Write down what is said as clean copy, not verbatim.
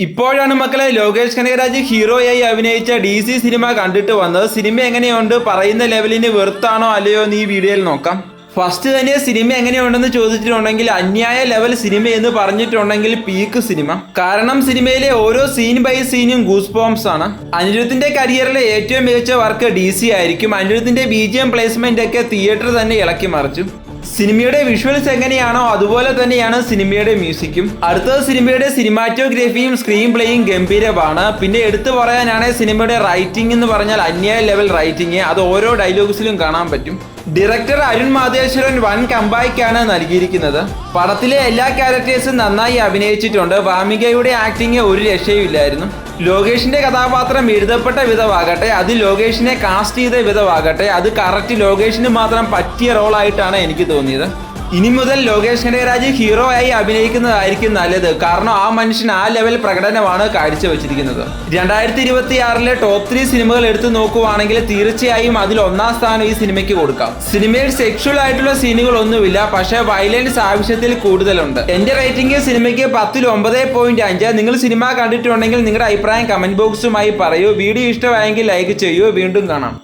ഇപ്പോഴാണ് മക്കളെ ലോകേഷ് കനകരാജ് ഹീറോയായി അഭിനയിച്ച DC സിനിമ കണ്ടിട്ട് വന്നത്. സിനിമ എങ്ങനെയുണ്ട്, പറയുന്ന ലെവലിന് വെറുത്താണോ അല്ലയോ എന്ന് ഈ വീഡിയോയിൽ നോക്കാം. ഫസ്റ്റ് തന്നെ സിനിമ എങ്ങനെയുണ്ടെന്ന് ചോദിച്ചിട്ടുണ്ടെങ്കിൽ അന്യായ ലെവൽ സിനിമ എന്ന് പറഞ്ഞിട്ടുണ്ടെങ്കിൽ പീക്ക് സിനിമ. കാരണം സിനിമയിലെ ഓരോ സീൻ ബൈ സീനും ഗൂസ് ബോംസ് ആണ്. അനിരുദ്ധിന്റെ കരിയറിലെ ഏറ്റവും മികച്ച വർക്ക് DC ആയിരിക്കും. അനിരുദ്ധിന്റെ BGM പ്ലേസ്മെന്റ് ഒക്കെ തിയേറ്റർ തന്നെ ഇളക്കി മറിച്ചു. സിനിമയുടെ വിഷ്വൽസ് എങ്ങനെയാണോ അതുപോലെ തന്നെയാണ് സിനിമയുടെ മ്യൂസിക്കും. അടുത്തത് സിനിമയുടെ സിനിമാറ്റോഗ്രഫിയും സ്ക്രീൻ പ്ലേയും ഗംഭീരമാണ്. പിന്നെ എടുത്തു പറയാനാണ് സിനിമയുടെ റൈറ്റിംഗ് എന്ന് പറഞ്ഞാൽ അന്യായ ലെവൽ റൈറ്റിംഗ്. അത് ഓരോ ഡയലോഗ്സിലും കാണാൻ പറ്റും. ഡയറക്ടർ അരുൺ മാധേശ്വരൻ വൻ കമ്പാക്കാണ് നൽകിയിരിക്കുന്നത്. പടത്തിലെ എല്ലാ ക്യാരക്ടേഴ്സും നന്നായി അഭിനയിച്ചിട്ടുണ്ട്. വാമികയുടെ ആക്ടിങ് ഒരു രക്ഷയുമില്ലായിരുന്നു. ലോകേഷിന്റെ കഥാപാത്രം എഴുതപ്പെട്ട വിധമാകട്ടെ, അത് ലോകേഷിനെ കാസ്റ്റ് ചെയ്ത വിധമാകട്ടെ, അത് കറക്റ്റ് ലോകേഷിന് മാത്രം പറ്റിയ റോളായിട്ടാണ് എനിക്ക് തോന്നിയത്. ഇനി മുതൽ ലോകേഷ് കനകരാജ് ഹീറോ ആയി അഭിനയിക്കുന്നതായിരിക്കും നല്ലത്. കാരണം ആ മനുഷ്യൻ ആ ലെവൽ പ്രകടനമാണ് കാഴ്ചവെച്ചിരിക്കുന്നത്. 2026 ടോപ്പ് 3 സിനിമകൾ എടുത്തു നോക്കുവാണെങ്കിൽ തീർച്ചയായും അതിൽ ഒന്നാം സ്ഥാനം ഈ സിനിമയ്ക്ക് കൊടുക്കാം. സിനിമയിൽ സെക്ഷൽ ആയിട്ടുള്ള സീനുകൾ ഒന്നുമില്ല, പക്ഷേ വയലൻസ് ആവശ്യത്തിൽ കൂടുതലുണ്ട്. എന്റെ റേറ്റിംഗ് സിനിമയ്ക്ക് 10ൽ 9.5. നിങ്ങൾ സിനിമ കണ്ടിട്ടുണ്ടെങ്കിൽ നിങ്ങളുടെ അഭിപ്രായം കമന്റ് ബോക്സുമായി പറയൂ. വീഡിയോ ഇഷ്ടമായെങ്കിൽ ലൈക്ക് ചെയ്യൂ. വീണ്ടും കാണാം.